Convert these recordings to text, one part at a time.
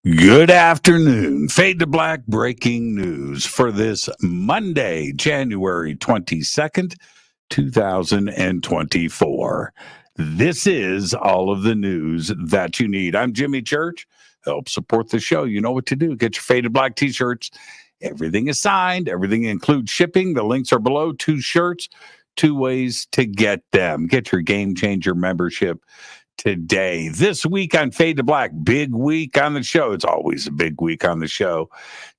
Good afternoon. Fade to Black breaking news for this Monday, January 22nd, 2024. This is all of the news that you need. I'm Jimmy Church. Help support the show. You know what to do. Get your Faded Black T-shirts. Everything is signed. Everything includes shipping. The links are below. 2 shirts, 2 ways to get them. Get your Game Changer membership today. This week on Fade to Black, big week on the show. It's always a big week on the show.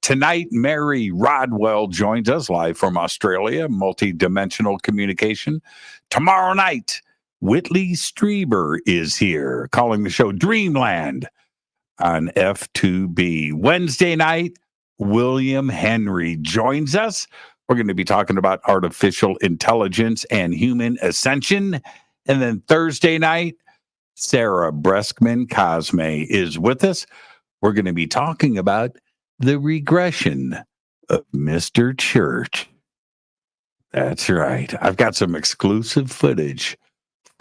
Tonight, Mary Rodwell joins us live from Australia, multi-dimensional communication. Tomorrow night, Whitley Strieber is here, calling the show Dreamland on F2B. Wednesday night, William Henry joins us. We're going to be talking about artificial intelligence and human ascension. And then Thursday night, Sarah Breskman-Cosme is with us. We're going to be talking about the regression of Mr. Church. That's right. I've got some exclusive footage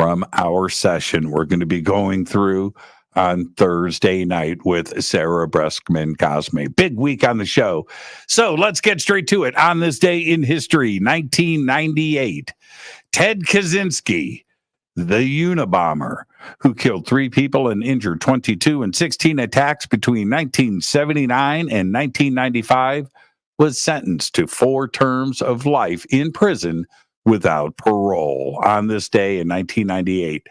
from our session we're going to be going through on Thursday night with Sarah Breskman-Cosme. Big week on the show. So let's get straight to it. On this day in history, 1998, Ted Kaczynski, the Unabomber, who killed 3 people and injured 22 in 16 attacks between 1979 and 1995, was sentenced to 4 terms of life in prison without parole on this day in 1998.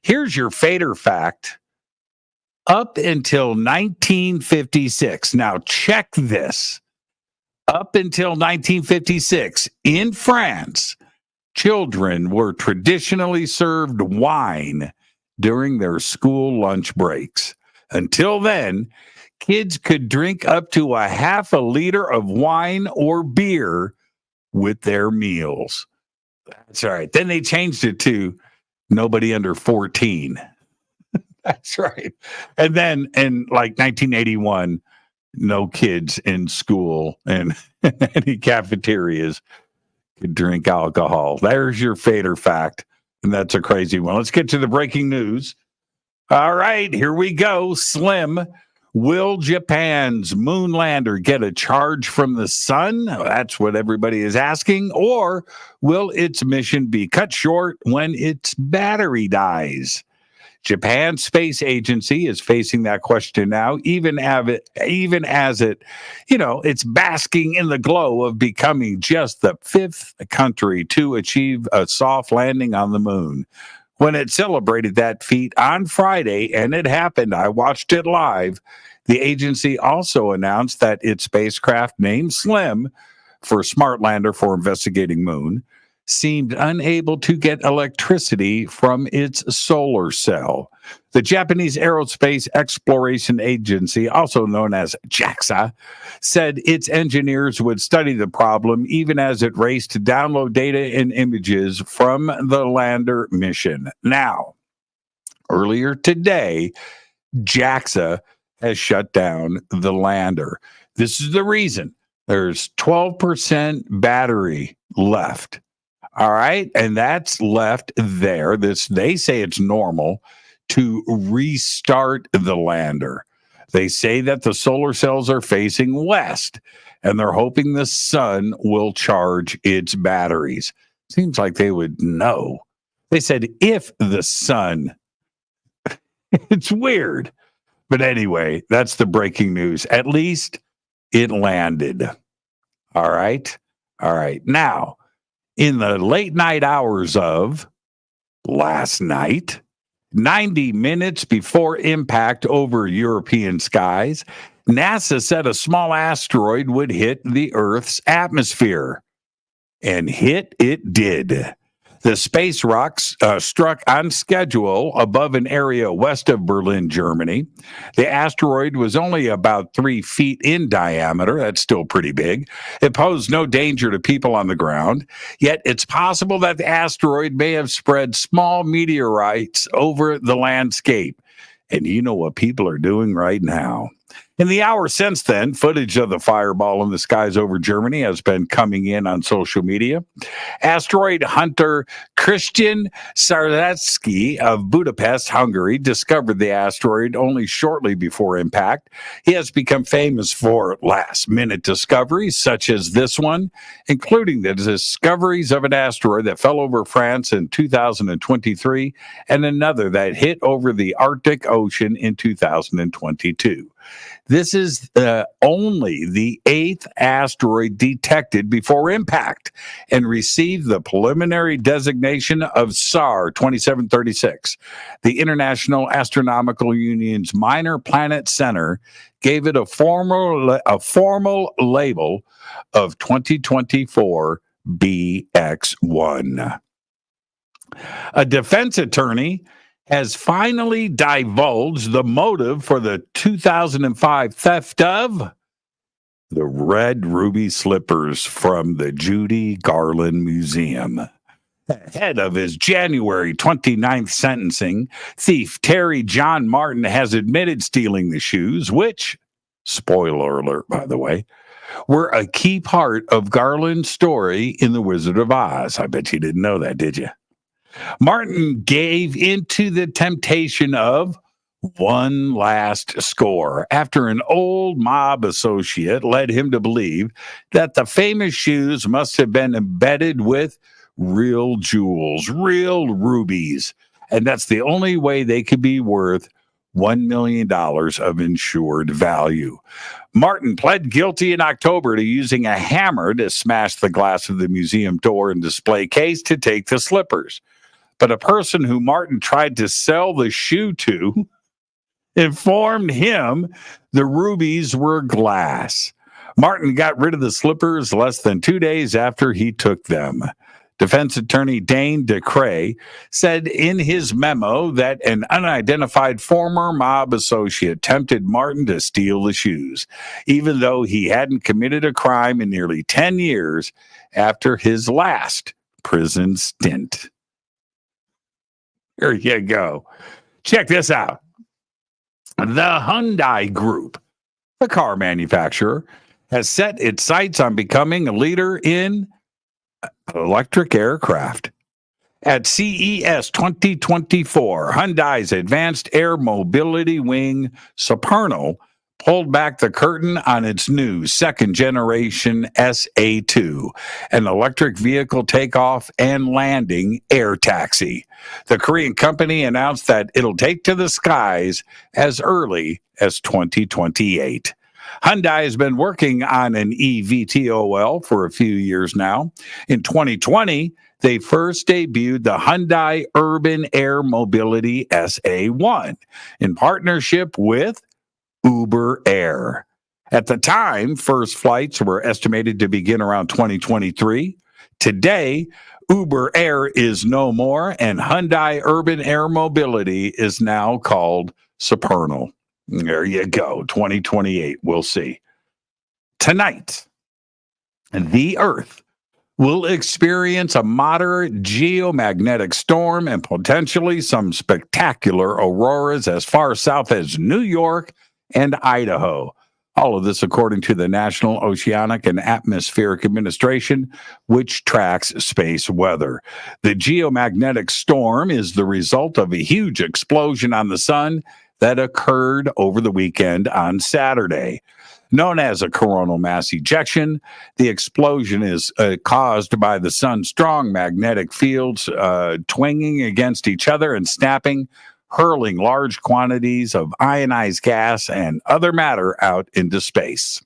Here's your Fader fact. Up until 1956, now check this. Up until 1956, in France, children were traditionally served wine during their school lunch breaks. Until then, kids could drink up to a half a liter of wine or beer with their meals. That's right. Then they changed it to nobody under 14. That's right. And then in like 1981, no kids in school and any cafeterias could drink alcohol. There's your Fader fact. And that's a crazy one. Let's get to the breaking news. All right, here we go. Slim. Will Japan's moon lander get a charge from the sun? That's what everybody is asking. Or will its mission be cut short when its battery dies? Japan's space agency is facing that question now, even as it, it's basking in the glow of becoming just the 5th country to achieve a soft landing on the moon. When it celebrated that feat on Friday, and it happened, I watched it live, the agency also announced that its spacecraft, named Slim for Smart Lander for Investigating Moon, seemed unable to get electricity from its solar cell. The Japanese Aerospace Exploration Agency, also known as JAXA, said its engineers would study the problem even as it raced to download data and images from the lander mission. Now, earlier today, JAXA has shut down the lander. This is the reason. There's 12% battery left. All right. And that's left there. They say it's normal to restart the lander. They say that the solar cells are facing west and they're hoping the sun will charge its batteries. Seems like they would know. They said if the sun, it's weird. But anyway, that's the breaking news. At least it landed. All right. All right. Now, in the late night hours of last night, 90 minutes before impact over European skies, NASA said a small asteroid would hit the Earth's atmosphere. And hit it did. The space rocks struck on schedule above an area west of Berlin, Germany. The asteroid was only about 3 feet in diameter. That's still pretty big. It posed no danger to people on the ground. Yet it's possible that the asteroid may have spread small meteorites over the landscape. And you know what people are doing right now? In the hour since then, footage of the fireball in the skies over Germany has been coming in on social media. Asteroid hunter Christian Sarlecki of Budapest, Hungary, discovered the asteroid only shortly before impact. He has become famous for last-minute discoveries, such as this one, including the discoveries of an asteroid that fell over France in 2023 and another that hit over the Arctic Ocean in 2022. This is only the 8th asteroid detected before impact and received the preliminary designation of SAR 2736. The International Astronomical Union's Minor Planet Center gave it a formal label of 2024 BX1. A defense attorney has finally divulged the motive for the 2005 theft of the red ruby slippers from the Judy Garland Museum. Ahead of his January 29th sentencing, thief Terry John Martin has admitted stealing the shoes, which, spoiler alert, by the way, were a key part of Garland's story in The Wizard of Oz. I bet you didn't know that, did you? Martin gave into the temptation of one last score after an old mob associate led him to believe that the famous shoes must have been embedded with real jewels, real rubies, and that's the only way they could be worth $1 million of insured value. Martin pled guilty in October to using a hammer to smash the glass of the museum door and display case to take the slippers. But a person who Martin tried to sell the shoe to informed him the rubies were glass. Martin got rid of the slippers less than 2 days after he took them. Defense attorney Dane DeCray said in his memo that an unidentified former mob associate tempted Martin to steal the shoes, even though he hadn't committed a crime in nearly 10 years after his last prison stint. Here you go. Check this out. The Hyundai Group, the car manufacturer, has set its sights on becoming a leader in electric aircraft. At CES 2024, Hyundai's advanced air mobility wing, Supernal, pulled back the curtain on its new second-generation SA2, an electric vehicle takeoff and landing air taxi. The Korean company announced that it'll take to the skies as early as 2028. Hyundai has been working on an eVTOL for a few years now. In 2020, they first debuted the Hyundai Urban Air Mobility SA1 in partnership with Uber Air. At the time, first flights were estimated to begin around 2023. Today, Uber Air is no more, and Hyundai Urban Air Mobility is now called Supernal. There you go, 2028. We'll see. Tonight, the Earth will experience a moderate geomagnetic storm and potentially some spectacular auroras as far south as New York and Idaho. All of this according to the National Oceanic and Atmospheric Administration, which tracks space weather. The geomagnetic storm is the result of a huge explosion on the sun that occurred over the weekend on Saturday. Known as a coronal mass ejection, the explosion is caused by the sun's strong magnetic fields twanging against each other and snapping, hurling large quantities of ionized gas and other matter out into space.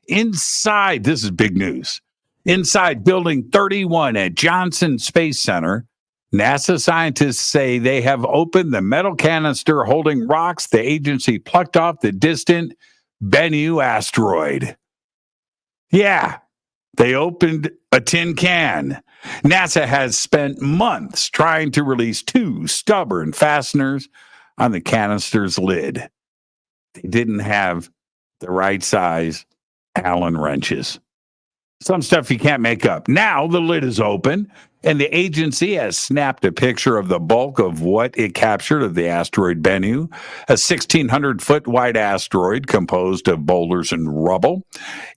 Inside, this is big news, inside Building 31 at Johnson Space Center, NASA scientists say they have opened the metal canister holding rocks the agency plucked off the distant Bennu asteroid. Yeah, they opened a tin can. NASA has spent months trying to release two stubborn fasteners on the canister's lid. They didn't have the right size Allen wrenches. Some stuff you can't make up. Now the lid is open, and the agency has snapped a picture of the bulk of what it captured of the asteroid Bennu, a 1,600-foot wide asteroid composed of boulders and rubble.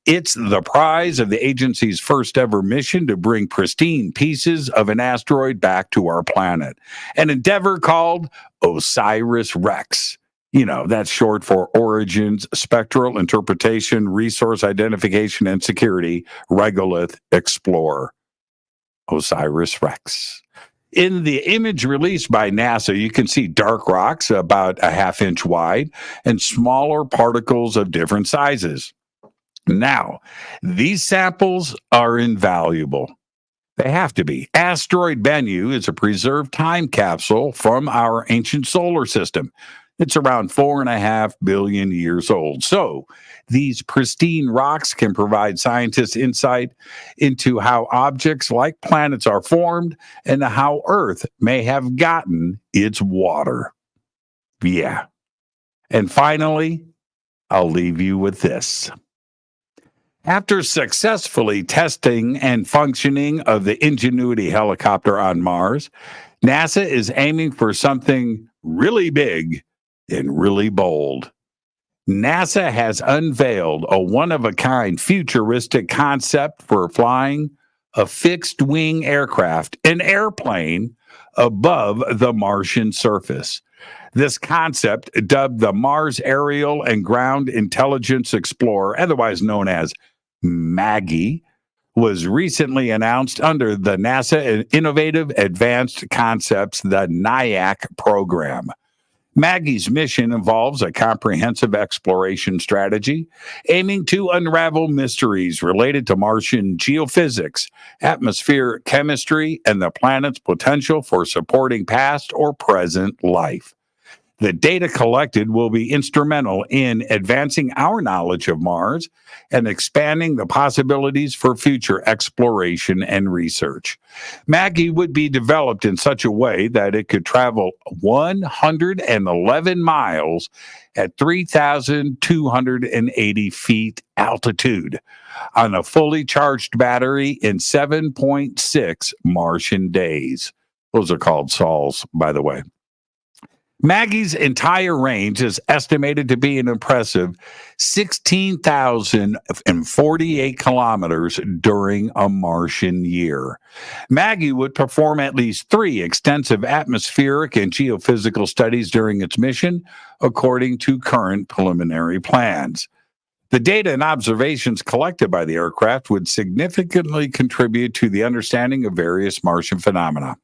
It's the prize of the agency's first ever mission to bring pristine pieces of an asteroid back to our planet, an endeavor called OSIRIS-REx. You know, that's short for Origins, Spectral Interpretation, Resource Identification and Security, Regolith Explorer. OSIRIS-REx. In the image released by NASA, you can see dark rocks about a half-inch wide and smaller particles of different sizes. Now, these samples are invaluable. They have to be. Asteroid Bennu is a preserved time capsule from our ancient solar system. It's around 4.5 billion years old. So these pristine rocks can provide scientists insight into how objects like planets are formed and how Earth may have gotten its water. Yeah. And finally, I'll leave you with this. After successfully testing and functioning of the Ingenuity helicopter on Mars, NASA is aiming for something really big and really bold. NASA has unveiled a one-of-a-kind futuristic concept for flying a fixed-wing aircraft, an airplane, above the Martian surface. This concept, dubbed the Mars Aerial and Ground Intelligence Explorer, otherwise known as MAGGIE, was recently announced under the NASA Innovative Advanced Concepts, the NIAC program. MAGGIE's mission involves a comprehensive exploration strategy aiming to unravel mysteries related to Martian geophysics, atmospheric chemistry, and the planet's potential for supporting past or present life. The data collected will be instrumental in advancing our knowledge of Mars and expanding the possibilities for future exploration and research. MAGGIE would be developed in such a way that it could travel 111 miles at 3,280 feet altitude on a fully charged battery in 7.6 Martian days. Those are called sols, by the way. MAGGIE's entire range is estimated to be an impressive 16,048 kilometers during a Martian year. MAGGIE would perform at least 3 extensive atmospheric and geophysical studies during its mission, according to current preliminary plans. The data and observations collected by the aircraft would significantly contribute to the understanding of various Martian phenomena.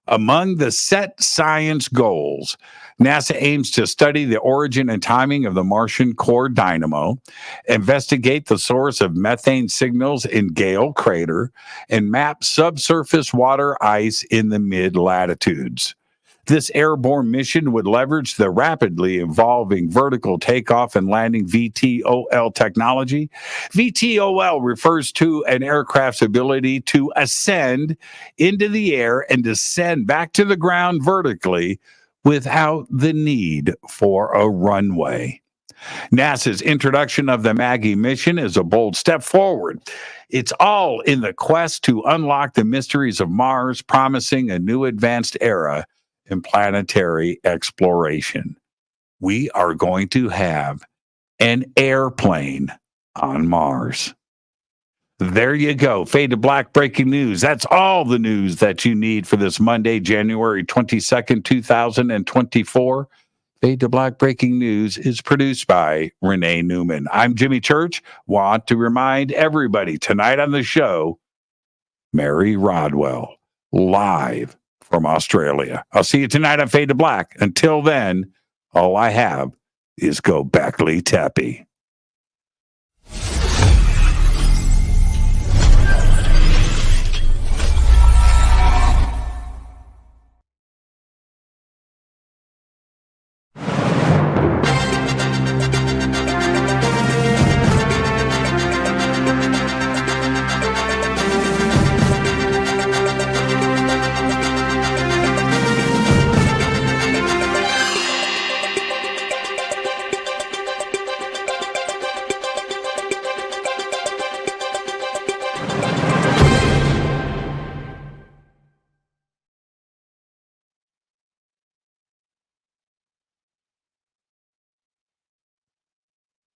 Among the set science goals, NASA aims to study the origin and timing of the Martian core dynamo, investigate the source of methane signals in Gale Crater, and map subsurface water ice in the mid-latitudes. This airborne mission would leverage the rapidly evolving vertical takeoff and landing VTOL technology. VTOL refers to an aircraft's ability to ascend into the air and descend back to the ground vertically without the need for a runway. NASA's introduction of the MAGGIE mission is a bold step forward. It's all in the quest to unlock the mysteries of Mars, promising a new advanced era in planetary exploration. We are going to have an airplane on Mars. There you go. Fade to Black breaking news. That's all the news that you need for this Monday, January 22nd, 2024. Fade to Black breaking news is produced by Renee Newman. I'm Jimmy Church. Want to remind everybody tonight on the show, Mary Rodwell, live from Australia. I'll see you tonight on Fade to Black. Until then, all I have is go Beckley Teppy.